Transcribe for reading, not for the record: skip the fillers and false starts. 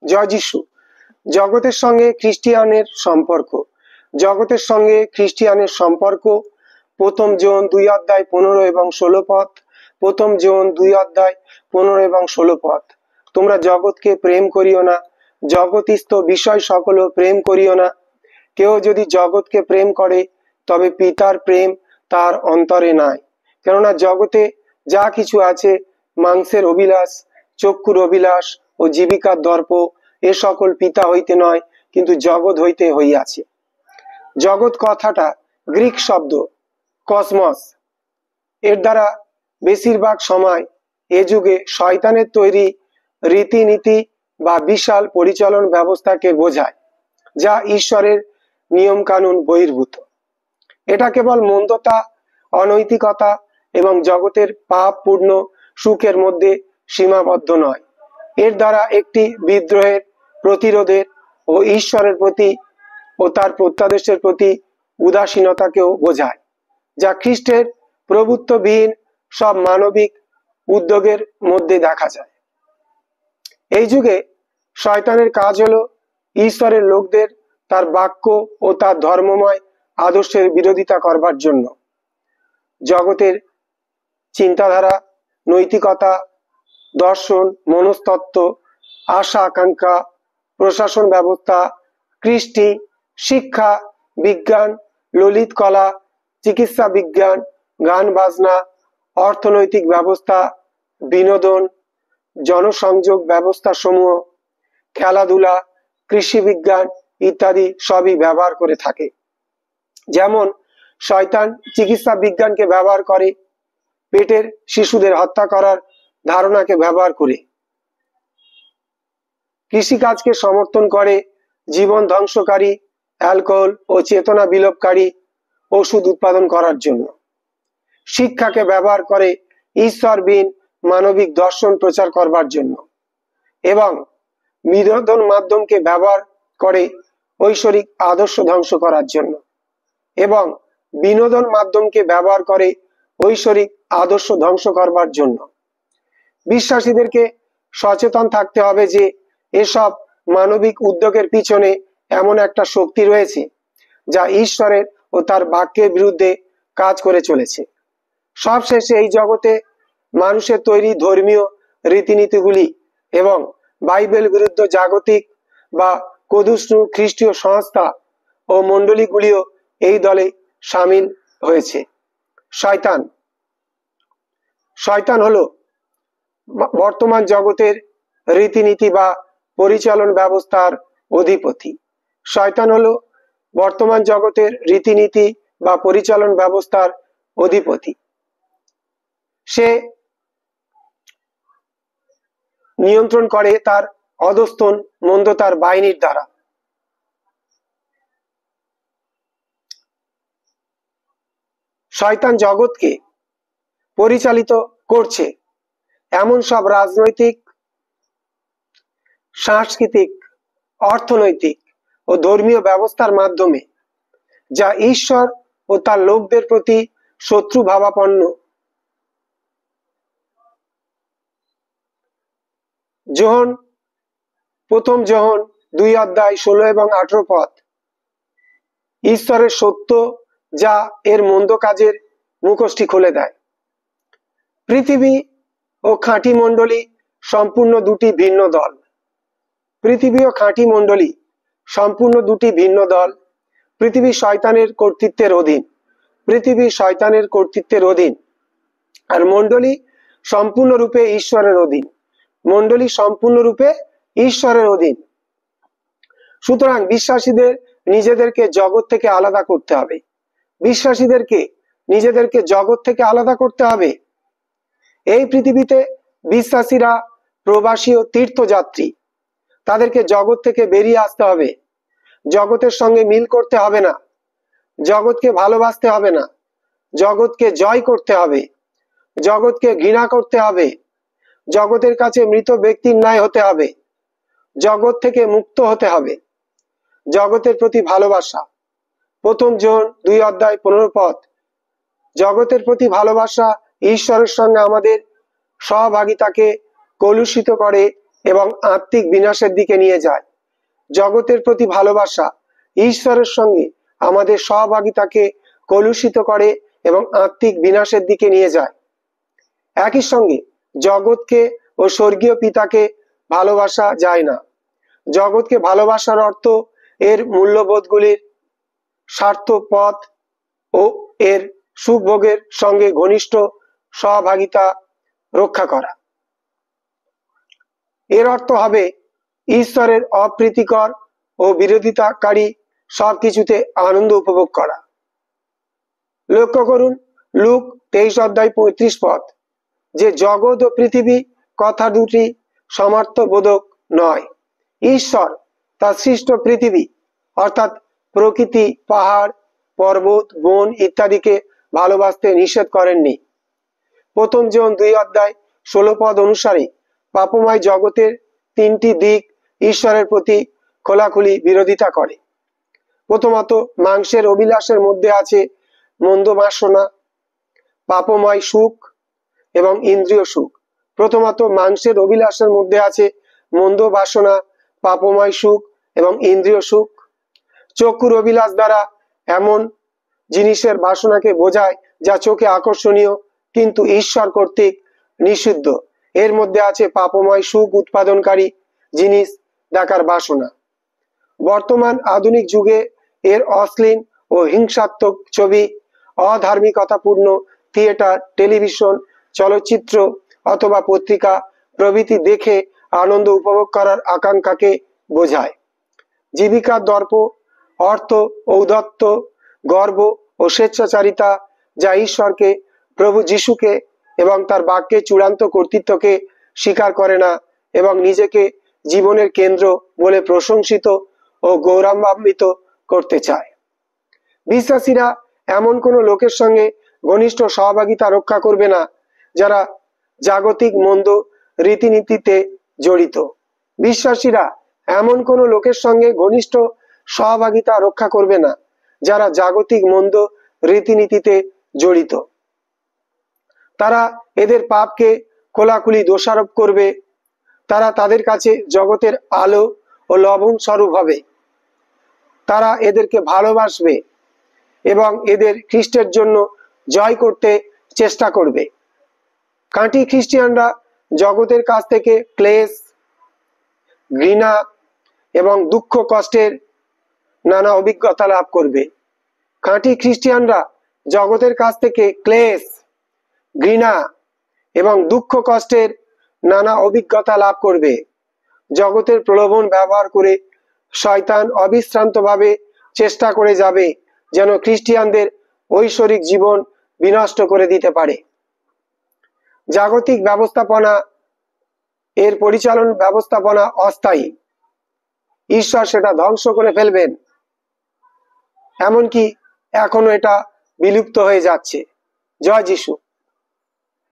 জয় যিশু। জগতের সঙ্গে খ্রিস্টিয়ানের সম্পর্ক, জগতের সঙ্গে খ্রিস্টিয়ানের সম্পর্ক প্রথম জন 2:15 এবং 16 পদ। প্রথম জন 2:15 এবং 16 পদ। তোমরা জগৎকে প্রেম করিও না, জগতিস্থ বিষয় সকল প্রেম করিও না। কেউ যদি জগৎকে প্রেম করে তবে পিতার প্রেম তার অন্তরে নাই। কেননা জগতে যা কিছু আছে, মাংসের অভিলাষ, চক্ষুর অভিলাষ ও জীবিকার দর্প, এ সকল পিতা হইতে নয়, কিন্তু জগৎ হইতে হইয়াছে। জগৎ কথাটা গ্রিক শব্দ কসমস, এর দ্বারা বেশিরভাগ সময় এ যুগে শয়তানের তৈরি রীতিনীতি বা বিশাল পরিচালন ব্যবস্থাকে বোঝায়, যা ঈশ্বরের নিয়ম কানুন বহির্ভূত। এটা কেবল মন্দতা, অনৈতিকতা এবং জগতের পাপপূর্ণ সুখের মধ্যে সীমাবদ্ধ নয়, এর দ্বারা একটি বিদ্রোহের, প্রতিরোধের ও ঈশ্বরের প্রতি ও তার প্রত্যাদেশের প্রতি উদাসীনতাকেও বোঝায়, যা খ্রিস্টের প্রভুত্ববিহীন সব মানবিক উদ্যোগের মধ্যে দেখা যায়। এই যুগে শয়তানের কাজ হলো ঈশ্বরের লোকদের তার বাক্য ও তার ধর্মময় আদর্শের বিরোধিতা করবার জন্য। জগতের চিন্তাধারা, নৈতিকতা, দর্শন, মনস্তত্ত্ব, আশা আকাঙ্ক্ষা, প্রশাসন ব্যবস্থা, কৃষ্টি, শিক্ষা, বিজ্ঞান, ললিত কলা, চিকিৎসা বিজ্ঞান, গান বাজনা, অর্থনৈতিক ব্যবস্থা, বিনোদন, জনসংযোগ ব্যবস্থা সমূহ, খেলাধুলা, কৃষি বিজ্ঞান ইত্যাদি সবই ব্যবহার করে থাকে। যেমন শয়তান চিকিৎসা বিজ্ঞানকে ব্যবহার করে পেটের শিশুদের হত্যা করার ধারণাকে ব্যবহার করে, কৃষিকাজকে সমর্থন করে জীবন ধ্বংসকারী অ্যালকোহল ও চেতনা বিলোপকারী ওষুধ উৎপাদন করার জন্য, শিক্ষাকে ব্যবহার করে ঈশ্বরবিহীন মানবিক দর্শন প্রচার করবার জন্য, এবং বিনোদন মাধ্যমকে ব্যবহার করে ঐশ্বরিক আদর্শ ধ্বংস করার জন্য, এবং বিনোদন মাধ্যমকে ব্যবহার করে ঐশ্বরিক আদর্শ ধ্বংস করবার জন্য। বিশ্বাসীদেরকে সচেতন থাকতে হবে যে এসব মানবিক উদ্যোগের পিছনে এমন একটা শক্তি রয়েছে যা ঈশ্বরের ও তার বাক্যের বিরুদ্ধে কাজ করে চলেছে। সবশেষে এই জগতে মানুষের তৈরি ধর্মীয় রীতিনীতিগুলি এবং বাইবেল বিরুদ্ধ জাগতিক বা কদুষ্ণু খ্রিস্টীয় সংস্থা ও মণ্ডলীগুলিও এই দলে সামিল হয়েছে। শয়তান হলো বর্তমান জগতের রীতিনীতি বা পরিচালন ব্যবস্থার অধিপতি। শয়তান হলো বর্তমান জগতের রীতিনীতি বা পরিচালন ব্যবস্থার অধিপতি। সে নিয়ন্ত্রণ করে তার অধস্তন মন্দতার বাহিনীর দ্বারা। শয়তান জগৎকে পরিচালিত করছে এমন সব রাজনৈতিক, সাংস্কৃতিক, অর্থনৈতিক ও ধর্মীয় ব্যবস্থার মাধ্যমে, যা ঈশ্বর ও তার লোকদের প্রতি শত্রু ভাবাপন্ন। প্রথম যোহন 2:16 এবং 18 পদ ঈশ্বরের সত্য, যা এর মন্দ কাজের মুখোশটি খুলে দেয়। পৃথিবী ও খাঁটি মণ্ডলী সম্পূর্ণ দুটি ভিন্ন দল। পৃথিবী ও খাঁটি মণ্ডলী সম্পূর্ণ দুটি ভিন্ন দল। পৃথিবী শয়তানের কর্তৃত্বের অধীন, পৃথিবী শয়তানের কর্তৃত্বের অধীন, আর মণ্ডলী সম্পূর্ণরূপে ঈশ্বরের অধীন। মণ্ডলী সম্পূর্ণরূপে ঈশ্বরের অধীন। সুতরাং বিশ্বাসীদের নিজেদেরকে জগৎ থেকে আলাদা করতে হবে। বিশ্বাসীদেরকে নিজেদেরকে জগৎ থেকে আলাদা করতে হবে। এই পৃথিবীতে বিশ্বাসীরা প্রবাসী ও তীর্থযাত্রী। তাদেরকে জগৎ থেকে বেরিয়ে আসতে হবে। জগতের সঙ্গে মিল করতে হবে না, জগৎকে ভালোবাসতে হবে না, জগৎকে জয় করতে হবে, জগৎকে ঘৃণা করতে হবে, জগতের কাছে মৃত ব্যক্তির ন্যায় হতে হবে, জগৎ থেকে মুক্ত হতে হবে। জগতের প্রতি ভালোবাসা, প্রথম জন 2:15 পদ। জগতের প্রতি ভালোবাসা ঈশ্বরের সঙ্গে আমাদের সহভাগিতাকে কলুষিত করে এবং আত্মিক বিনাশের দিকে নিয়ে যায়। জগতের প্রতি ভালোবাসা ঈশ্বরের সঙ্গে আমাদের সহভাগিতাকে কলুষিত করে এবং আত্মিক বিনাশের দিকে নিয়ে যায়। একই সঙ্গে জগৎকে ও স্বর্গীয় পিতাকে ভালোবাসা যায় না। জগৎকে ভালোবাসার অর্থ এর মূল্যবোধগুলির স্বার্থপথ ও এর সুখভোগের সঙ্গে ঘনিষ্ঠ সহভাগিতা রক্ষা করা। এর অর্থ হবে ঈশ্বরের অপ্রীতিকর ও বিরোধিতাকারী সবকিছুতে আনন্দ উপভোগ করা। লক্ষ্য করুন লুক 23:35 যে জগৎ ও পৃথিবী কথা দুটি সমার্থবোধক নয়। ঈশ্বর তার সৃষ্ট পৃথিবী অর্থাৎ প্রকৃতি, পাহাড়, পর্বত, বন ইত্যাদিকে ভালোবাসতে নিষেধ করেননি। প্রথম জন 2:16 অনুসারে পাপময় জগতের তিনটি দিক ঈশ্বরের প্রতি খোলাখুলি বিরোধিতা করে। প্রথমত, মাংসের অভিলাষের মধ্যে আছে মন্দ বাসনা, পাপময় সুখ এবং ইন্দ্রিয় সুখ। প্রথমত, মাংসের অভিলাষের মধ্যে আছে মন্দ বাসনা, পাপময় সুখ এবং ইন্দ্রিয় সুখ। চক্ষুর অভিলাষ দ্বারা এমন জিনিসের বাসনাকে বোঝায় যা চোখে আকর্ষণীয় কিন্তু ঈশ্বর কর্তৃক নিষিদ্ধ। এর মধ্যে আছে পাপময় সুখ উৎপাদনকারী জিনিস দেখার বাসনা। বর্তমান আধুনিক যুগে এর অশ্লীল ও হিংসাত্মক ছবি, অধার্মিকতাপূর্ণ থিয়েটার, টেলিভিশন, চলচ্চিত্র অথবা পত্রিকা প্রভৃতি দেখে আনন্দ উপভোগ করার আকাঙ্ক্ষাকে বোঝায়। জীবিকার দর্প, অর্থ, ঔদ্ধত্য, গর্ব ও স্বেচ্ছাচারিতা যা ঈশ্বরকে, প্রভু যিশুকে এবং তার বাক্যের চূড়ান্ত কর্তৃত্বকে স্বীকার করে না এবং নিজেকে জীবনের কেন্দ্র বলে প্রশংসিত ও গৌরবান্বিত করতে চায়। বিশ্বাসীরা এমন কোনো লোকের সঙ্গে ঘনিষ্ঠ সহভাগিতা রক্ষা করবে না যারা জাগতিক মন্দ রীতিনীতিতে জড়িত। বিশ্বাসীরা এমন কোনো লোকের সঙ্গে ঘনিষ্ঠ সহভাগিতা রক্ষা করবে না যারা জাগতিক মন্দ রীতিনীতিতে জড়িত। তারা এদের পাপকে খোলাখুলি দোষারোপ করবে। তারা তাদের কাছে জগতের আলো ও লবণ স্বরূপ হবে। তারা এদেরকে ভালোবাসবে এবং এদের খ্রিস্টের জন্য জয় করতে চেষ্টা করবে। খাঁটি খ্রিস্টিয়ানরা জগতের কাছ থেকে ক্লেশ, ঘৃণা এবং দুঃখ কষ্টের নানা অভিজ্ঞতা লাভ করবে। খাঁটি খ্রিস্টিয়ানরা জগতের কাছ থেকে ক্লেশ, ঘৃণা এবং দুঃখ কষ্টের নানা অভিজ্ঞতা লাভ করবে। জগতের প্রলোভন ব্যবহার করে শয়তান অবিশ্রান্তভাবে চেষ্টা করে যাবে যেন খ্রিস্টিয়ানদের ঐশ্বরিক জীবন বিনষ্ট করে দিতে পারে। জাগতিক ব্যবস্থাপনা, এর পরিচালন ব্যবস্থাপনা অস্থায়ী। ঈশ্বর সেটা ধ্বংস করে ফেলবেন। এমনকি এখনো এটা বিলুপ্ত হয়ে যাচ্ছে। জয় যিশু।